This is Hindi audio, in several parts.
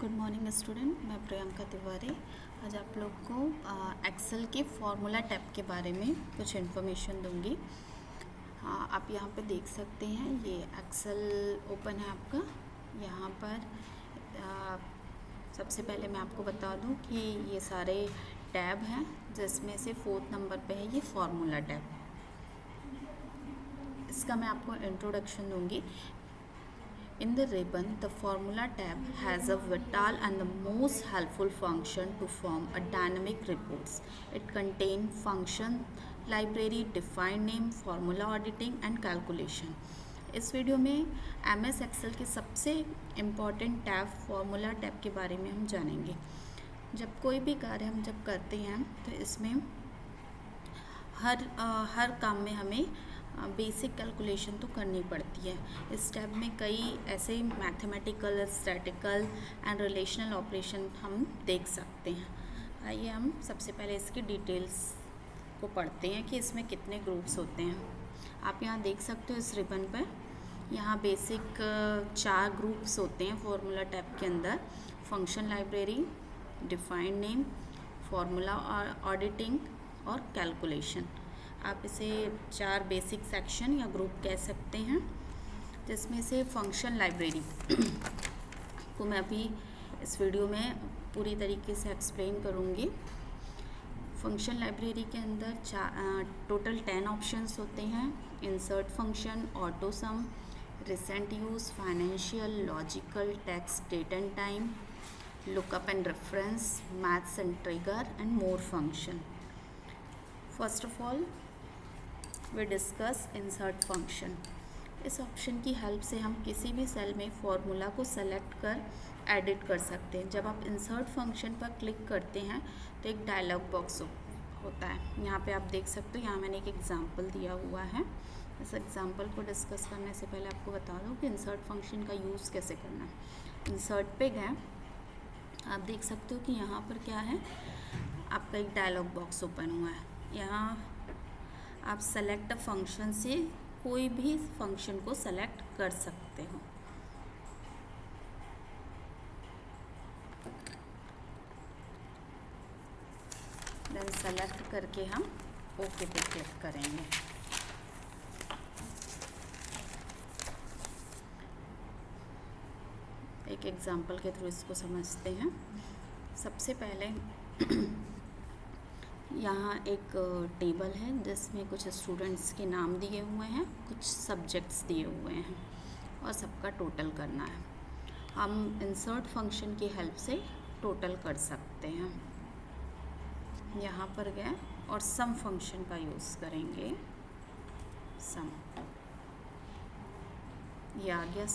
गुड मॉर्निंग स्टूडेंट, मैं प्रियंका तिवारी। आज आप लोग को एक्सेल के फॉर्मूला टैब के बारे में कुछ इन्फॉर्मेशन दूंगी। आप यहाँ पे देख सकते हैं, ये एक्सेल ओपन है आपका। यहाँ पर सबसे पहले मैं आपको बता दूं कि ये सारे टैब हैं, जिसमें से 4th नंबर पे है ये फॉर्मूला टैब। इसका मैं आपको इंट्रोडक्शन दूंगी। In the ribbon, the formula tab has a vital and the most helpful function to form a dynamic reports. It contains function library, define name, formula auditing and calculation. इस वीडियो में MS Excel के सबसे इम्पॉर्टेंट टैब फॉर्मूला टैब के बारे में हम जानेंगे। जब कोई भी कार्य हम जब करते हैं तो इसमें हर काम में हमें बेसिक कैलकुलेशन तो करनी पड़ती है। इस टैब में कई ऐसे mathematical, statistical and relational operation हम देख सकते हैं। आइए हम सबसे पहले इसकी डिटेल्स को पढ़ते हैं कि इसमें कितने ग्रुप्स होते हैं। आप यहाँ देख सकते हो इस रिबन पर, यहाँ बेसिक 4 ग्रुप्स होते हैं फॉर्मूला टैब के अंदर। Function library, define name, formula auditing और कैलकुलेशन। आप इसे 4 बेसिक सेक्शन या ग्रुप कह सकते हैं, जिसमें से फंक्शन लाइब्रेरी को मैं अभी इस वीडियो में पूरी तरीके से एक्सप्लेन करूँगी। फंक्शन लाइब्रेरी के अंदर टोटल 10 ऑप्शंस होते हैं। Insert function, auto sum, recent use, financial, logical, text, date and time, lookup and reference, maths and trigger and more function. First of all we discuss insert function. इस ऑप्शन की हेल्प से हम किसी भी सेल में फॉर्मूला को सेलेक्ट कर एडिट कर सकते हैं। जब आप इंसर्ट फंक्शन पर क्लिक करते हैं तो एक डायलॉग बॉक्स होता है। यहाँ पे आप देख सकते हो, यहाँ मैंने एक एग्जांपल दिया हुआ है। इस एग्जांपल को डिस्कस करने से पहले आपको बता दूँ कि इंसर्ट फंक्शन का यूज़ कैसे करना है। इंसर्ट पे गए, आप देख सकते हो कि यहाँ पर क्या है, आपका एक डायलॉग बॉक्स ओपन हुआ है। यहाँ आप सेलेक्ट फंक्शन से कोई भी फंक्शन को सेलेक्ट कर सकते हो। देन सेलेक्ट करके हम ओके पे क्लिक करेंगे। एक एग्जांपल के थ्रू इसको समझते हैं। सबसे पहले यहाँ एक टेबल है जिसमें कुछ स्टूडेंट्स के नाम दिए हुए हैं, कुछ सब्जेक्ट्स दिए हुए हैं और सबका टोटल करना है। हम इंसर्ट फंक्शन की हेल्प से टोटल कर सकते हैं। यहाँ पर गए और सम फंक्शन का यूज़ करेंगे। सम, ये आ गया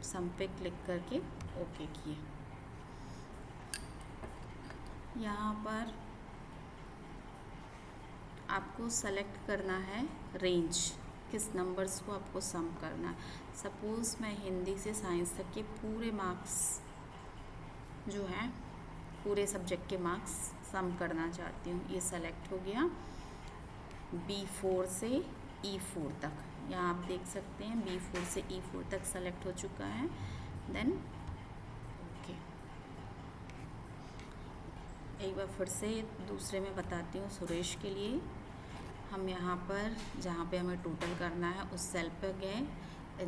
सम पे क्लिक करके ओके किए। यहाँ पर आपको सेलेक्ट करना है रेंज, किस नंबर्स को आपको सम करना है। सपोज़ मैं हिंदी से साइंस तक के पूरे मार्क्स जो हैं, पूरे सब्जेक्ट के मार्क्स सम करना चाहती हूँ। ये सेलेक्ट हो गया। B4 से E4 तक, यहाँ आप देख सकते हैं B4 से E4 तक सेलेक्ट हो चुका है। Then okay. एक बार फिर से दूसरे में बताती हूँ। सुरेश के लिए हम यहाँ पर जहाँ पे हमें टोटल करना है उस सेल पर गए।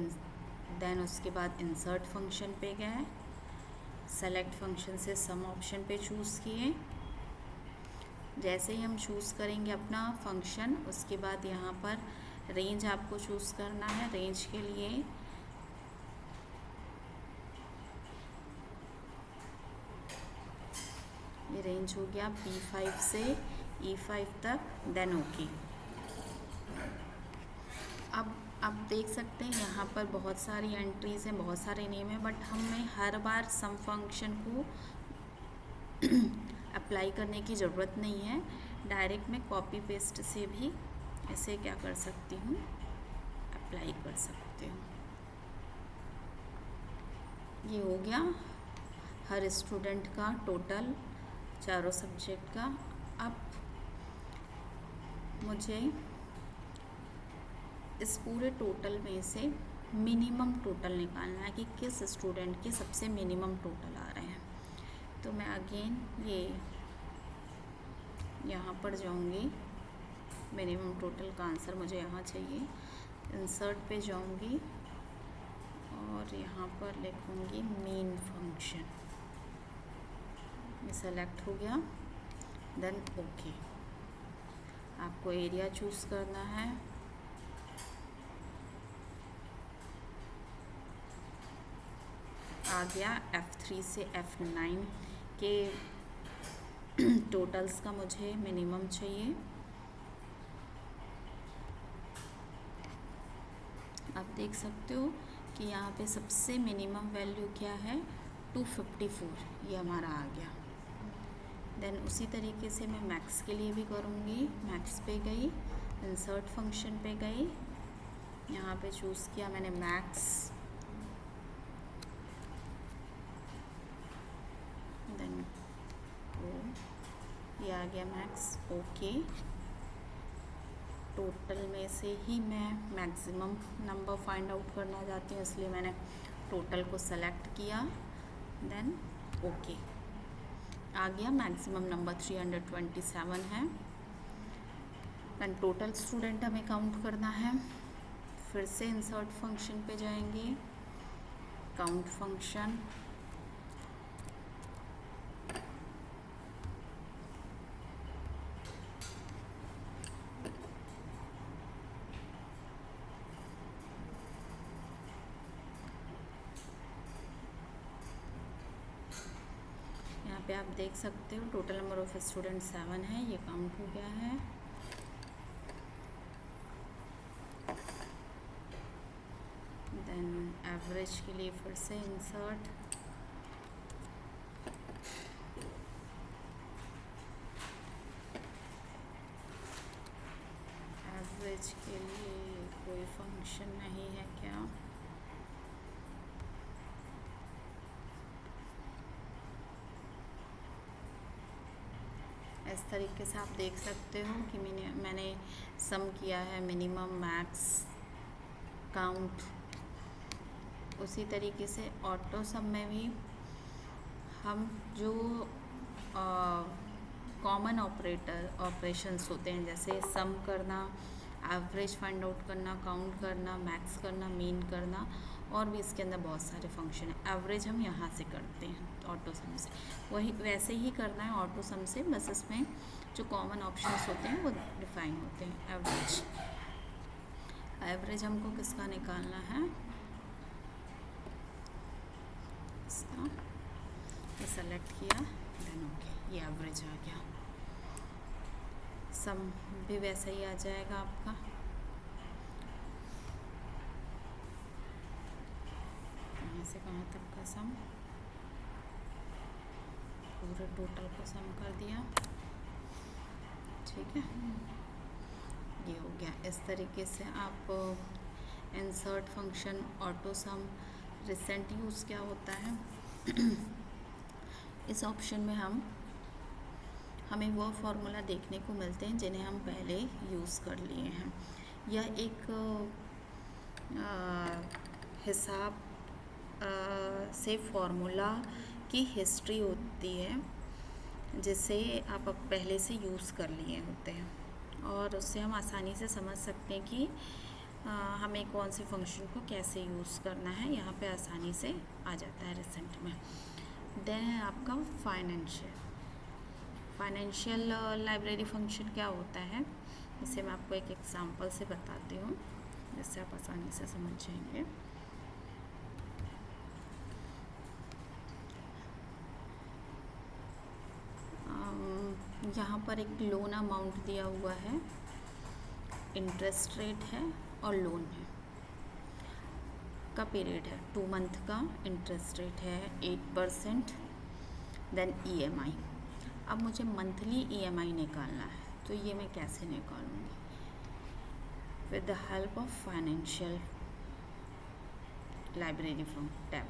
देन उसके बाद इंसर्ट फंक्शन पे गए, सेलेक्ट फंक्शन से सम ऑप्शन पे चूज़ किए। जैसे ही हम चूज़ करेंगे अपना फंक्शन, उसके बाद यहाँ पर रेंज आपको चूज़ करना है। रेंज के लिए ये रेंज हो गया B5 से E5 तक। Then okay. अब आप देख सकते हैं यहाँ पर बहुत सारी एंट्रीज़ हैं, बहुत सारे नेम हैं, बट हमें हर बार सम फंक्शन को अप्लाई करने की ज़रूरत नहीं है। डायरेक्ट मैं कॉपी पेस्ट से भी ऐसे क्या कर सकती हूँ, अप्लाई कर सकती हूँ। ये हो गया हर स्टूडेंट का टोटल, चारों सब्जेक्ट का। अब मुझे इस पूरे टोटल में से मिनिमम टोटल निकालना है कि किस स्टूडेंट के सबसे मिनिमम टोटल आ रहे हैं। तो मैं अगेन ये यहाँ पर जाऊँगी, मिनिमम टोटल का आंसर मुझे यहाँ चाहिए, इंसर्ट पे जाऊँगी और यहाँ पर लिखूँगी मीन फंक्शन, ये सेलेक्ट हो गया, देन ओके। आपको एरिया चूज़ करना है, आ गया F3 से F9 के टोटल्स का मुझे मिनिमम चाहिए। आप देख सकते हो कि यहाँ पे सबसे मिनिमम वैल्यू क्या है, 254, ये हमारा आ गया। देन उसी तरीके से मैं मैक्स के लिए भी करूँगी, मैक्स पे गई, इंसर्ट फंक्शन पे गई, यहाँ पे चूज़ किया मैंने मैक्स, देन ये आ गया मैक्स, ओके। टोटल में से ही मैं मैक्सिमम नंबर फाइंड आउट करना चाहती हूँ, इसलिए मैंने टोटल को सेलेक्ट किया, देन ओके। आ गया मैक्सिमम नंबर 327 है। देन टोटल स्टूडेंट हमें काउंट करना है, फिर से इंसर्ट फंक्शन पे जाएंगे, काउंट फंक्शन, पे आप देख सकते हो टोटल नंबर ऑफ स्टूडेंट 7 है, ये काउंट हो गया है। देन एवरेज के लिए फिर से इंसर्ट, एवरेज के लिए कोई फंक्शन नहीं है क्या, इस तरीके से आप देख सकते हो कि मैंने सम किया है मिनिमम, मैक्स, काउंट। उसी तरीके से ऑटो सम में भी हम जो कॉमन ऑपरेशंस होते हैं, जैसे सम करना, एवरेज फाइंड आउट करना, काउंट करना, मैक्स करना, मीन करना, और भी इसके अंदर बहुत सारे फंक्शन हैं। एवरेज हम यहाँ से करते हैं ऑटो सम से, वही वैसे ही करना है ऑटो सम से, बस इसमें जो कॉमन ऑप्शंस होते हैं वो डिफाइन होते हैं। एवरेज, एवरेज हमको किसका निकालना है, इसका, ये सेलेक्ट किया, देन ओके, ये एवरेज आ गया। सम भी वैसा ही आ जाएगा आपका, से कहाँ तक का सम, पूरे टोटल को सम कर दिया, ठीक है, ये हो गया। इस तरीके से आप insert function, auto sum, recent use क्या होता है इस ऑप्शन में हमें वो फार्मूला देखने को मिलते हैं जिन्हें हम पहले यूज़ कर लिए हैं। यह एक हिसाब से फार्मूला की हिस्ट्री होती है जिसे आप पहले से यूज़ कर लिए होते हैं, और उससे हम आसानी से समझ सकते हैं कि हमें कौन से फंक्शन को कैसे यूज़ करना है, यहाँ पे आसानी से आ जाता है रिसेंट में। देन है आपका फाइनेंशियल लाइब्रेरी फंक्शन क्या होता है, इसे मैं आपको एक एग्जांपल से बताती हूँ जिससे आप आसानी से समझ जाएंगे। यहाँ पर एक लोन अमाउंट दिया हुआ है, इंटरेस्ट रेट है और लोन है का पीरियड है 2 मंथ का, इंटरेस्ट रेट है 8%, देन EMI। अब मुझे मंथली EMI निकालना है, तो ये मैं कैसे निकालूंगी, with the help of financial library from tab.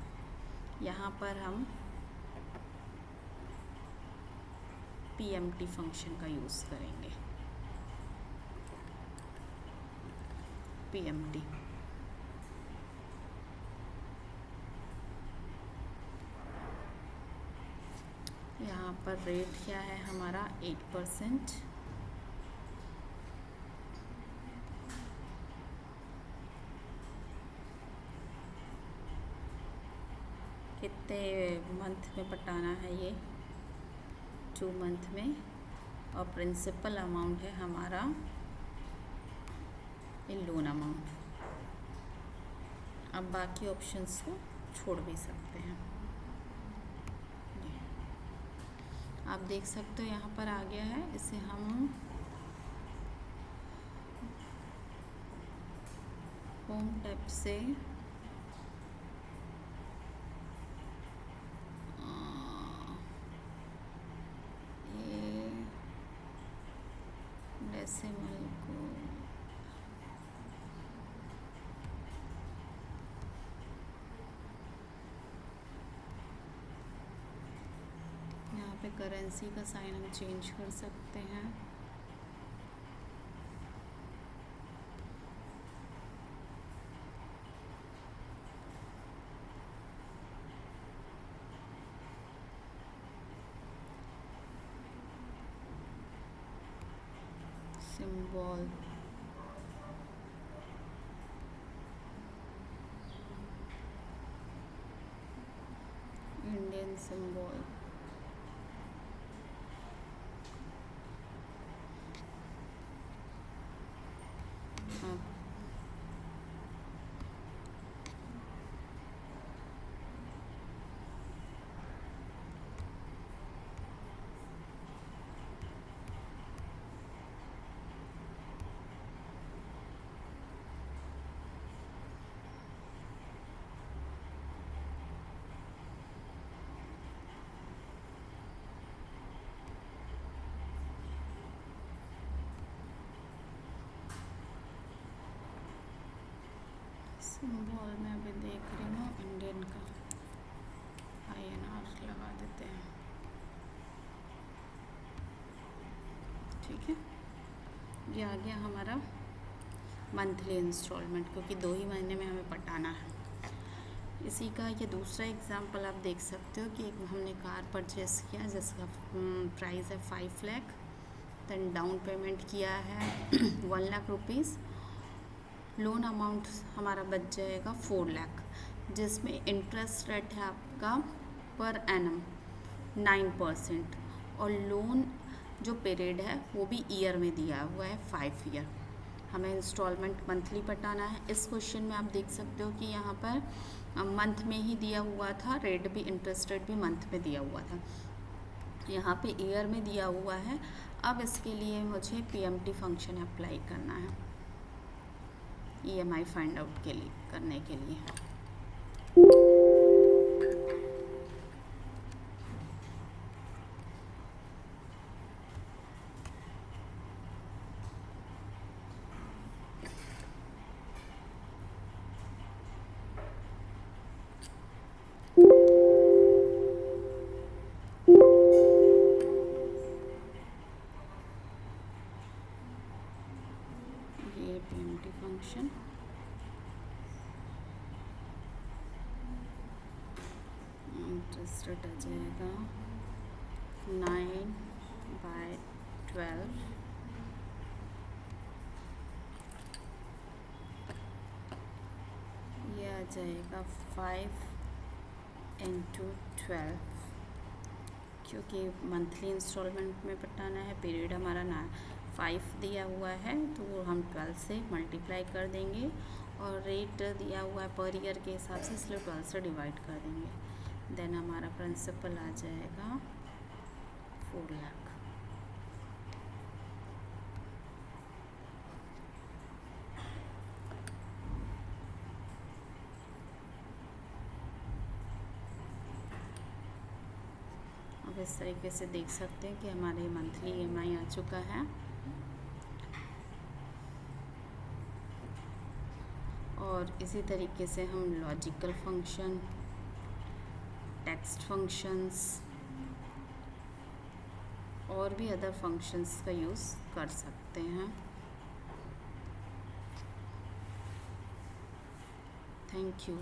यहाँ पर हम PMT फंक्शन का यूज़ करेंगे, PMT, यहाँ पर रेट क्या है हमारा 8%। कितने मंथ में पटाना है ये? 2 मंथ में। और प्रिंसिपल अमाउंट है हमारा ये लोन अमाउंट। अब बाकी ऑप्शंस को छोड़ भी सकते हैं। आप देख सकते हो यहाँ पर आ गया है। इसे हम होम टैब से ये डेसिमल को यहाँ पे करेंसी का साइन हम चेंज कर सकते हैं। Symbol Indian symbol. सिंबल में अभी देख रही हूँ इंडियन का INR लगा देते हैं। ठीक है, ये आ गया हमारा मंथली इंस्टॉलमेंट, क्योंकि 2 ही महीने में हमें पटाना है। इसी का ये दूसरा एग्जांपल आप देख सकते हो कि एक हमने कार परचेस किया जिसका प्राइस है 5 लाख। देन डाउन पेमेंट किया है 1 लाख रुपीज़। लोन अमाउंट हमारा बच जाएगा 4 लाख, जिसमें इंटरेस्ट रेट है आपका पर एनम 9%। और लोन जो पीरियड है वो भी ईयर में दिया हुआ है 5 ईयर। हमें इंस्टॉलमेंट मंथली पटाना है। इस क्वेश्चन में आप देख सकते हो कि यहाँ पर मंथ में ही दिया हुआ था, रेट भी इंटरेस्ट रेट भी मंथ में दिया हुआ था, यहाँ पे ईयर में दिया हुआ है। अब इसके लिए मुझे PMT फंक्शन अप्लाई करना है EMI फाइंड आउट के लिए करने के लिए। ये PMT फंक्शन इंटरेस्ट रेट आ जाएगा 9/12। ये आ जाएगा 5 × 12, क्योंकि मंथली इंस्टॉलमेंट में पटाना है। पीरियड हमारा 5 दिया हुआ है तो वो हम 12 से मल्टीप्लाई कर देंगे, और रेट दिया हुआ है पर ईयर के हिसाब से, इसलिए 12 से डिवाइड कर देंगे। देन हमारा प्रिंसिपल आ जाएगा 4 लाख। अब इस तरीके से देख सकते हैं कि हमारे मंथली EMI आ चुका है। और इसी तरीके से हम लॉजिकल फंक्शन, टेक्स्ट फंक्शंस और भी अदर फंक्शंस का यूज़ कर सकते हैं। Thank you.